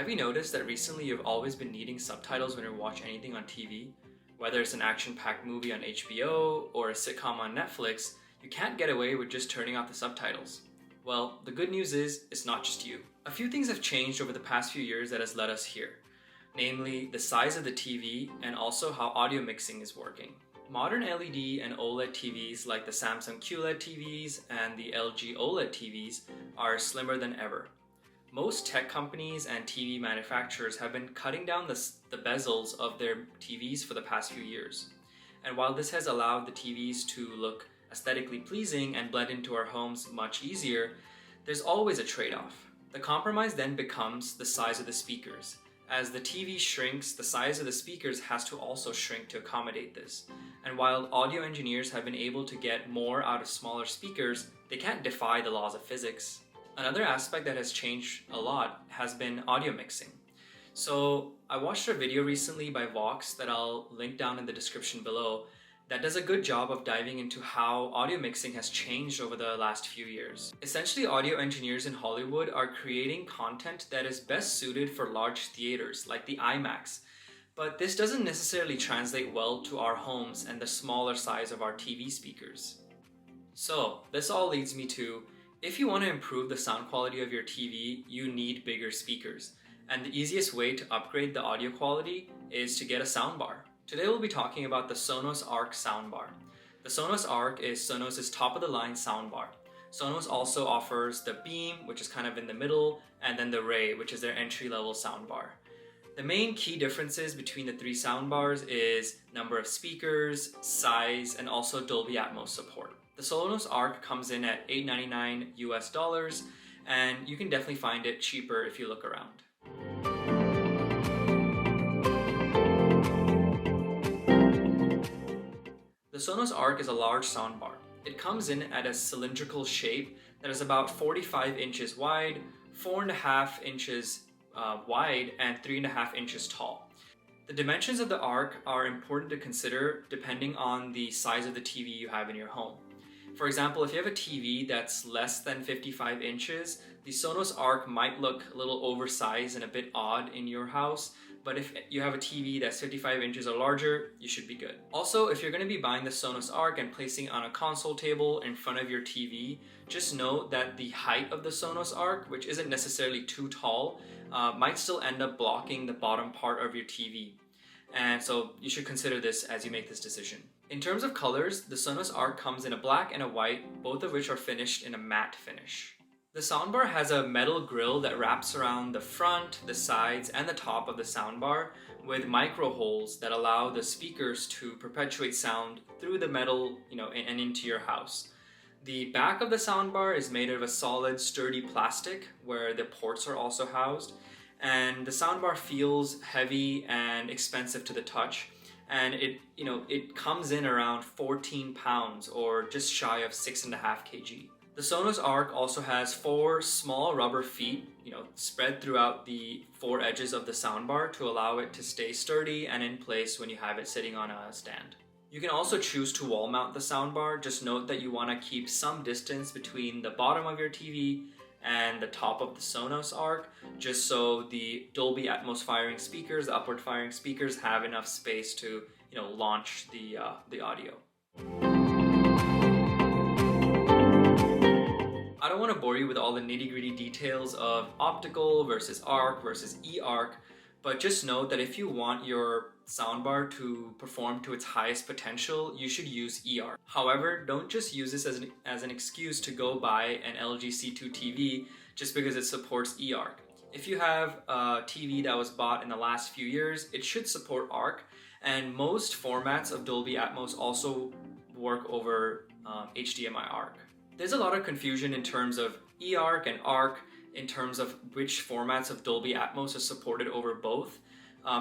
Have you noticed that recently you've always been needing subtitles when you watch anything on TV? Whether it's an action-packed movie on HBO or a sitcom on Netflix, you can't get away with just turning off the subtitles. Well, the good news is, it's not just you. A few things have changed over the past few years that has led us here. Namely, the size of the TV and also how audio mixing is working. Modern LED and OLED TVs like the Samsung QLED TVs and the LG OLED TVs are slimmer than ever. Most tech companies and TV manufacturers have been cutting down the bezels of their TVs for the past few years. And while this has allowed the TVs to look aesthetically pleasing and blend into our homes much easier, there's always a trade-off. The compromise then becomes the size of the speakers. As the TV shrinks, the size of the speakers has to also shrink to accommodate this. And while audio engineers have been able to get more out of smaller speakers, they can't defy the laws of physics. Another aspect that has changed a lot has been audio mixing. So I watched a video recently by Vox that I'll link down in the description below that does a good job of diving into how audio mixing has changed over the last few years. Essentially, audio engineers in Hollywood are creating content that is best suited for large theaters like the IMAX. But this doesn't necessarily translate well to our homes and the smaller size of our TV speakers. So this all leads me to, if you want to improve the sound quality of your TV, you need bigger speakers. And the easiest way to upgrade the audio quality is to get a soundbar. Today we'll be talking about the Sonos Arc soundbar. The Sonos Arc is Sonos' top-of-the-line soundbar. Sonos also offers the Beam, which is kind of in the middle, and then the Ray, which is their entry-level soundbar. The main key differences between the three soundbars is number of speakers, size, and also Dolby Atmos support. The Sonos Arc comes in at $899 US, and you can definitely find it cheaper if you look around. The Sonos Arc is a large soundbar. It comes in at a cylindrical shape that is about 45 inches wide, 4.5 inches wide, and 3.5 inches tall. The dimensions of the Arc are important to consider depending on the size of the TV you have in your home. For example, if you have a TV that's less than 55 inches, the Sonos Arc might look a little oversized and a bit odd in your house, but if you have a TV that's 55 inches or larger, you should be good. Also, if you're going to be buying the Sonos Arc and placing it on a console table in front of your TV, just note that the height of the Sonos Arc, which isn't necessarily too tall, might still end up blocking the bottom part of your TV. And so you should consider this as you make this decision. In terms of colors, the Sonos Arc comes in a black and a white, both of which are finished in a matte finish. The soundbar has a metal grill that wraps around the front, the sides, and the top of the soundbar with micro holes that allow the speakers to perpetuate sound through the metal, and into your house. The back of the soundbar is made of a solid, sturdy plastic where the ports are also housed, and the soundbar feels heavy and expensive to the touch. And it comes in around 14 pounds or just shy of 6.5 kg. The Sonos Arc also has 4 small rubber feet, spread throughout the 4 edges of the soundbar to allow it to stay sturdy and in place when you have it sitting on a stand. You can also choose to wall mount the soundbar. Just note that you want to keep some distance between the bottom of your TV and the top of the Sonos Arc, just so the Dolby Atmos firing speakers, the upward firing speakers, have enough space to, launch the audio. I don't want to bore you with all the nitty-gritty details of optical versus arc versus e-arc, but just note that if you want your soundbar to perform to its highest potential, you should use e-arc. However, don't just use this as an excuse to go buy an LG C2 TV just because it supports e-arc. If you have a TV that was bought in the last few years, it should support arc, and most formats of Dolby Atmos also work over HDMI arc. There's a lot of confusion in terms of e-arc and arc in terms of which formats of Dolby Atmos are supported over both.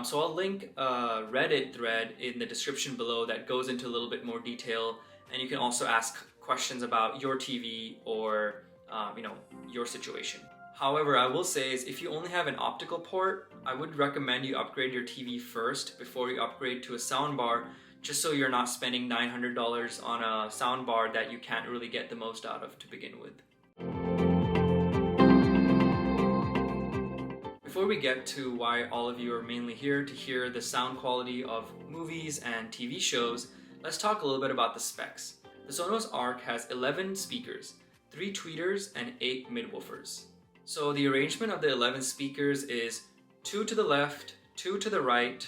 So I'll link a Reddit thread in the description below that goes into a little bit more detail, and you can also ask questions about your TV or your situation. However, I will say is if you only have an optical port, I would recommend you upgrade your TV first before you upgrade to a soundbar, just so you're not spending $900 on a soundbar that you can't really get the most out of to begin with. Before we get to why all of you are mainly here to hear the sound quality of movies and TV shows, let's talk a little bit about the specs. The Sonos Arc has 11 speakers, 3 tweeters, and 8 midwoofers. So the arrangement of the 11 speakers is 2 to the left, 2 to the right,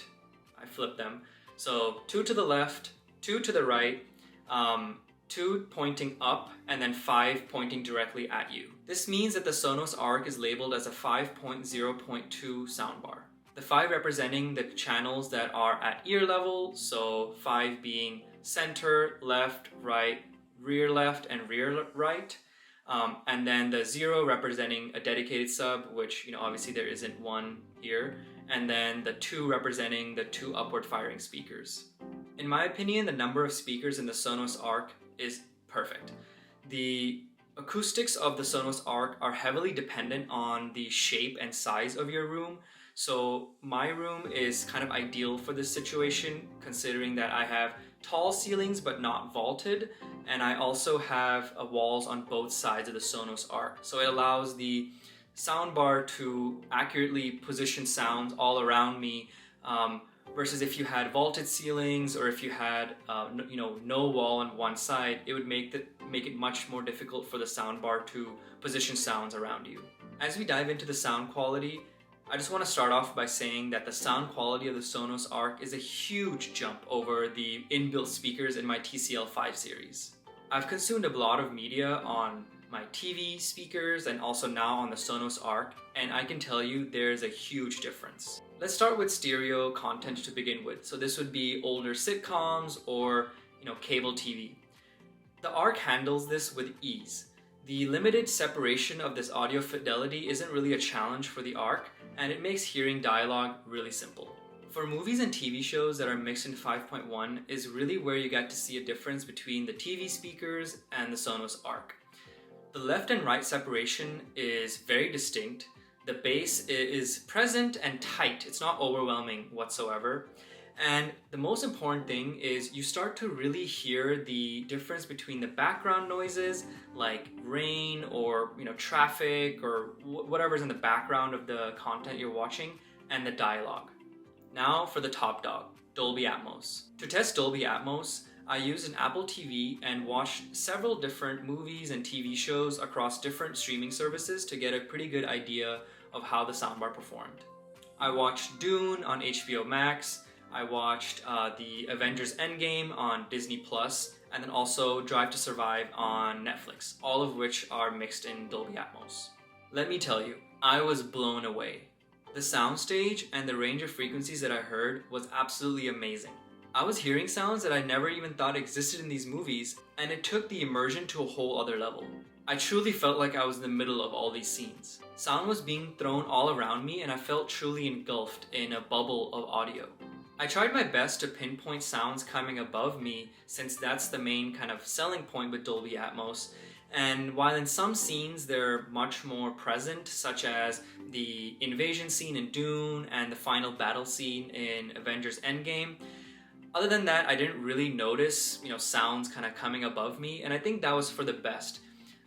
I flipped them, so 2 to the left, 2 to the right, 2 pointing up, and then 5 pointing directly at you. This means that the Sonos Arc is labeled as a 5.0.2 soundbar. The 5 representing the channels that are at ear level, so 5 being center, left, right, rear left, and rear right. And then the 0 representing a dedicated sub, which obviously there isn't one here. And then the 2 representing the 2 upward firing speakers. In my opinion, the number of speakers in the Sonos Arc is perfect. The acoustics of the Sonos Arc are heavily dependent on the shape and size of your room. So my room is kind of ideal for this situation, considering that I have tall ceilings but not vaulted, and I also have walls on both sides of the Sonos Arc. So it allows the soundbar to accurately position sounds all around me, versus if you had vaulted ceilings or if you had no wall on one side, it would make it much more difficult for the soundbar to position sounds around you. As we dive into the sound quality, I just want to start off by saying that the sound quality of the Sonos Arc is a huge jump over the inbuilt speakers in my TCL 5 series. I've consumed a lot of media on my TV speakers and also now on the Sonos Arc, and I can tell you there's a huge difference. Let's start with stereo content to begin with. So this would be older sitcoms or cable TV. The Arc handles this with ease. The limited separation of this audio fidelity isn't really a challenge for the Arc, and it makes hearing dialogue really simple. For movies and TV shows that are mixed in 5.1 is really where you get to see a difference between the TV speakers and the Sonos Arc. The left and right separation is very distinct. The bass is present and tight. It's not overwhelming whatsoever. And the most important thing is you start to really hear the difference between the background noises like rain or traffic or whatever's in the background of the content you're watching, and the dialogue. Now for the top dog, Dolby Atmos. To test Dolby Atmos, I used an Apple TV and watched several different movies and TV shows across different streaming services to get a pretty good idea of how the soundbar performed. I watched Dune on HBO Max, I watched the Avengers Endgame on Disney Plus, and then also Drive to Survive on Netflix, all of which are mixed in Dolby Atmos. Let me tell you, I was blown away. The soundstage and the range of frequencies that I heard was absolutely amazing. I was hearing sounds that I never even thought existed in these movies, and it took the immersion to a whole other level. I truly felt like I was in the middle of all these scenes. Sound was being thrown all around me, and I felt truly engulfed in a bubble of audio. I tried my best to pinpoint sounds coming above me, since that's the main kind of selling point with Dolby Atmos. And while in some scenes they're much more present, such as the invasion scene in Dune and the final battle scene in Avengers Endgame, other than that, I didn't really notice, sounds kind of coming above me, and I think that was for the best.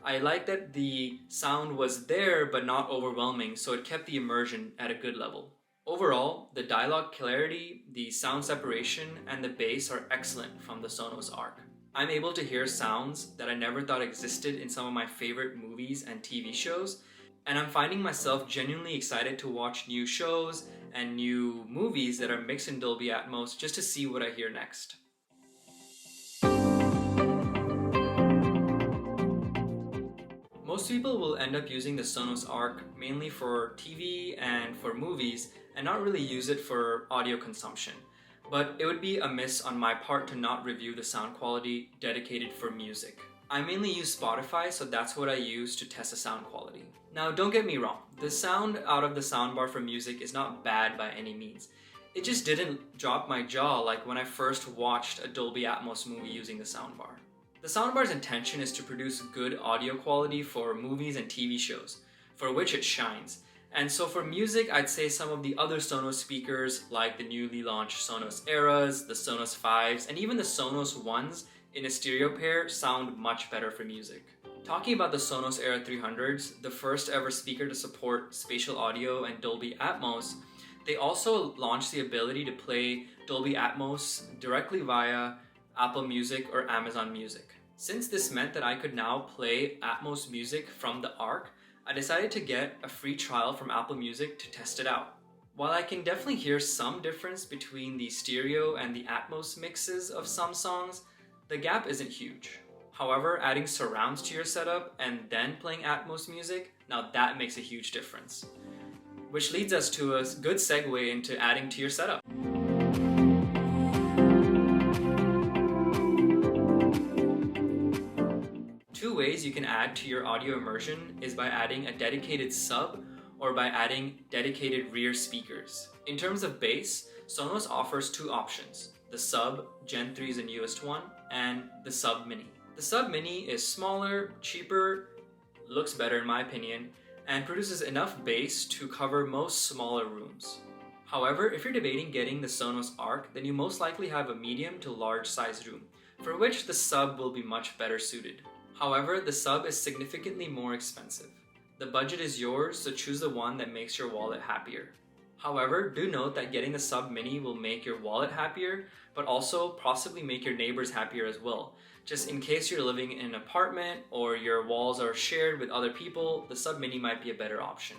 I like that the sound was there but not overwhelming, so it kept the immersion at a good level. Overall, the dialogue clarity, the sound separation, and the bass are excellent from the Sonos Arc. I'm able to hear sounds that I never thought existed in some of my favorite movies and TV shows, and I'm finding myself genuinely excited to watch new shows and new movies that are mixed in Dolby Atmos just to see what I hear next. Most people will end up using the Sonos Arc mainly for TV and for movies and not really use it for audio consumption. But it would be amiss on my part to not review the sound quality dedicated for music. I mainly use Spotify, so that's what I use to test the sound quality. Now, don't get me wrong, the sound out of the soundbar for music is not bad by any means. It just didn't drop my jaw like when I first watched a Dolby Atmos movie using the soundbar. The soundbar's intention is to produce good audio quality for movies and TV shows, for which it shines. And so for music, I'd say some of the other Sonos speakers, like the newly launched Sonos Eras, the Sonos 5s, and even the Sonos 1s in a stereo pair sound much better for music. Talking about the Sonos Era 300s, the first ever speaker to support spatial audio and Dolby Atmos, they also launched the ability to play Dolby Atmos directly via Apple Music or Amazon Music. Since this meant that I could now play Atmos music from the Arc, I decided to get a free trial from Apple Music to test it out. While I can definitely hear some difference between the stereo and the Atmos mixes of some songs, the gap isn't huge. However, adding surrounds to your setup and then playing Atmos music, now that makes a huge difference. Which leads us to a good segue into adding to your setup. Two ways you can add to your audio immersion is by adding a dedicated sub or by adding dedicated rear speakers. In terms of bass, Sonos offers two options, the Sub Gen 3s in US1 and the Sub Mini. The Sub Mini is smaller, cheaper, looks better in my opinion, and produces enough bass to cover most smaller rooms. However, if you're debating getting the Sonos Arc, then you most likely have a medium to large size room, for which the Sub will be much better suited. However, the Sub is significantly more expensive. The budget is yours, so choose the one that makes your wallet happier. However, do note that getting the Sub Mini will make your wallet happier, but also possibly make your neighbors happier as well. Just in case you're living in an apartment or your walls are shared with other people, the Sub Mini might be a better option.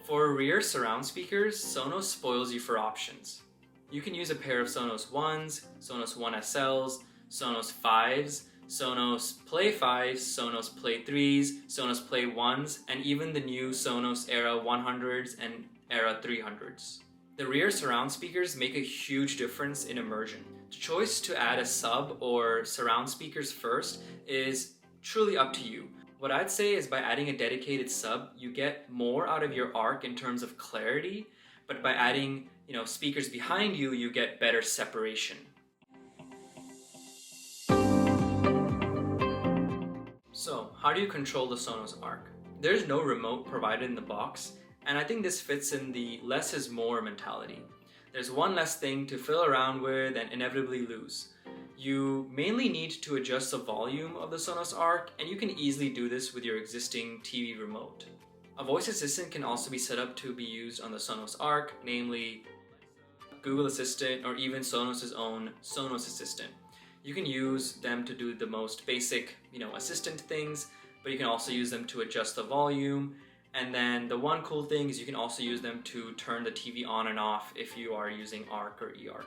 For rear surround speakers, Sonos spoils you for options. You can use a pair of Sonos 1s, Sonos 1 SLs, Sonos 5s, Sonos Play 5s, Sonos Play 3s, Sonos Play 1s, and even the new Sonos Era 100s and Era 300s. The rear surround speakers make a huge difference in immersion. The choice to add a sub or surround speakers first is truly up to you. What I'd say is by adding a dedicated sub, you get more out of your Arc in terms of clarity, but by adding, speakers behind you, you get better separation. So, how do you control the Sonos Arc? There's no remote provided in the box, and I think this fits in the less is more mentality. There's one less thing to fiddle around with and inevitably lose. You mainly need to adjust the volume of the Sonos Arc, and you can easily do this with your existing TV remote. A voice assistant can also be set up to be used on the Sonos Arc, namely Google Assistant or even Sonos' own Sonos Assistant. You can use them to do the most basic, assistant things, but you can also use them to adjust the volume. And then the one cool thing is you can also use them to turn the TV on and off if you are using Arc or eArc.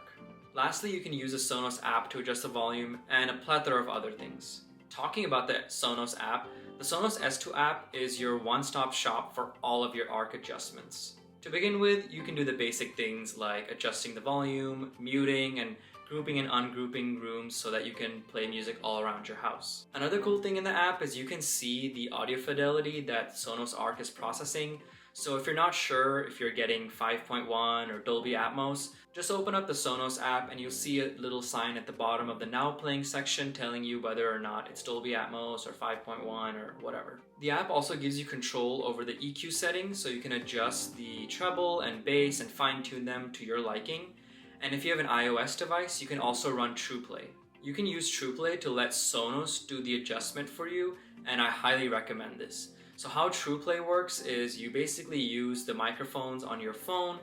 Lastly, you can use a Sonos app to adjust the volume and a plethora of other things. Talking about the Sonos app, the Sonos S2 app is your one-stop shop for all of your Arc adjustments. To begin with, you can do the basic things like adjusting the volume, muting, and grouping and ungrouping rooms so that you can play music all around your house. Another cool thing in the app is you can see the audio fidelity that Sonos Arc is processing. So if you're not sure if you're getting 5.1 or Dolby Atmos, just open up the Sonos app and you'll see a little sign at the bottom of the Now Playing section telling you whether or not it's Dolby Atmos or 5.1 or whatever. The app also gives you control over the EQ settings, so you can adjust the treble and bass and fine-tune them to your liking. And if you have an iOS device, you can also run TruePlay. You can use TruePlay to let Sonos do the adjustment for you, and I highly recommend this. So how TruePlay works is you basically use the microphones on your phone,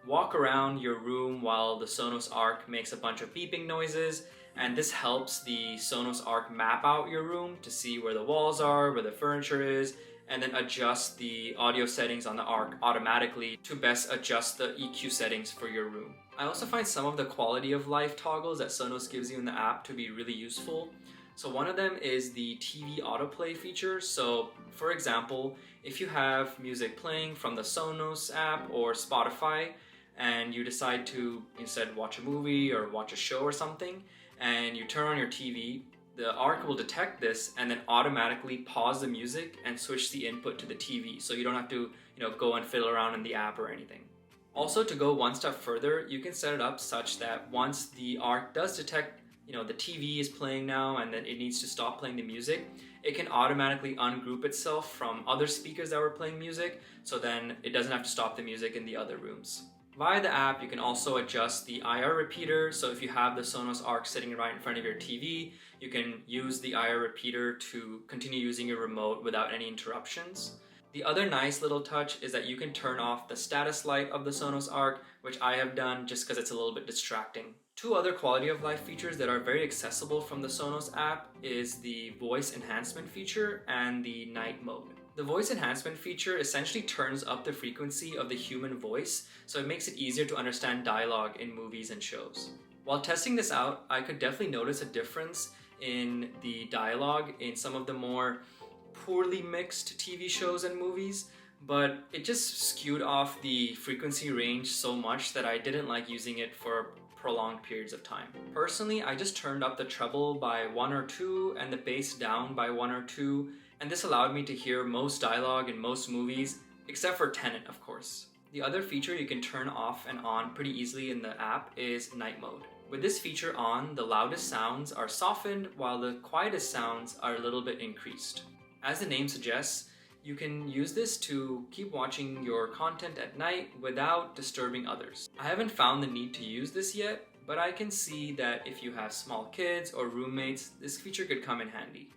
walk around your room while the Sonos Arc makes a bunch of beeping noises, and this helps the Sonos Arc map out your room to see where the walls are, where the furniture is, and then adjust the audio settings on the Arc automatically to best adjust the EQ settings for your room. I also find some of the quality of life toggles that Sonos gives you in the app to be really useful. So one of them is the TV autoplay feature. So for example, if you have music playing from the Sonos app or Spotify and you decide to instead watch a movie or watch a show or something, and you turn on your TV, the Arc will detect this and then automatically pause the music and switch the input to the TV, so you don't have to go and fiddle around in the app or anything. Also, to go one step further, you can set it up such that once the Arc does detect the TV is playing now and then it needs to stop playing the music, it can automatically ungroup itself from other speakers that were playing music, so then it doesn't have to stop the music in the other rooms. Via the app, you can also adjust the IR repeater, so if you have the Sonos Arc sitting right in front of your TV, you can use the IR repeater to continue using your remote without any interruptions. The other nice little touch is that you can turn off the status light of the Sonos Arc, which I have done just because it's a little bit distracting. Two other quality of life features that are very accessible from the Sonos app is the voice enhancement feature and the night mode. The voice enhancement feature essentially turns up the frequency of the human voice, so it makes it easier to understand dialogue in movies and shows. While testing this out, I could definitely notice a difference in the dialogue in some of the more poorly mixed TV shows and movies, but it just skewed off the frequency range so much that I didn't like using it for prolonged periods of time. Personally, I just turned up the treble by 1 or 2 and the bass down by 1 or 2, and this allowed me to hear most dialogue in most movies, except for Tenet, of course. The other feature you can turn off and on pretty easily in the app is night mode. With this feature on, the loudest sounds are softened while the quietest sounds are a little bit increased. As the name suggests, you can use this to keep watching your content at night without disturbing others. I haven't found the need to use this yet, but I can see that if you have small kids or roommates, this feature could come in handy.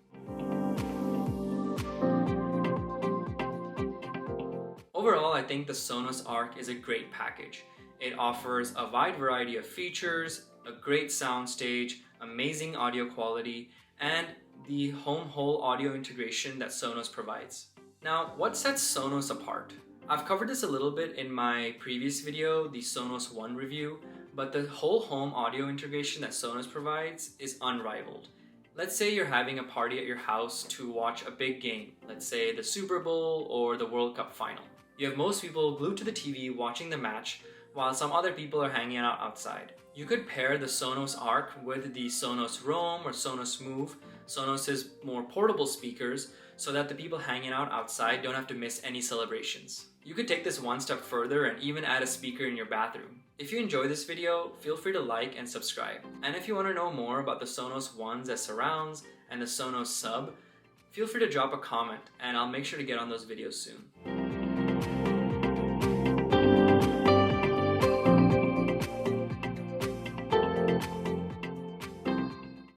Overall, I think the Sonos Arc is a great package. It offers a wide variety of features, a great soundstage, amazing audio quality, and the home whole audio integration that Sonos provides. Now, what sets Sonos apart? I've covered this a little bit in my previous video, the Sonos One review, but the whole home audio integration that Sonos provides is unrivaled. Let's say you're having a party at your house to watch a big game, let's say the Super Bowl or the World Cup final. You have most people glued to the TV watching the match, while some other people are hanging out outside. You could pair the Sonos Arc with the Sonos Roam or Sonos Move, Sonos' more portable speakers, so that the people hanging out outside don't have to miss any celebrations. You could take this one step further and even add a speaker in your bathroom. If you enjoy this video, feel free to like and subscribe. And if you want to know more about the Sonos Ones as surrounds and the Sonos Sub, feel free to drop a comment and I'll make sure to get on those videos soon.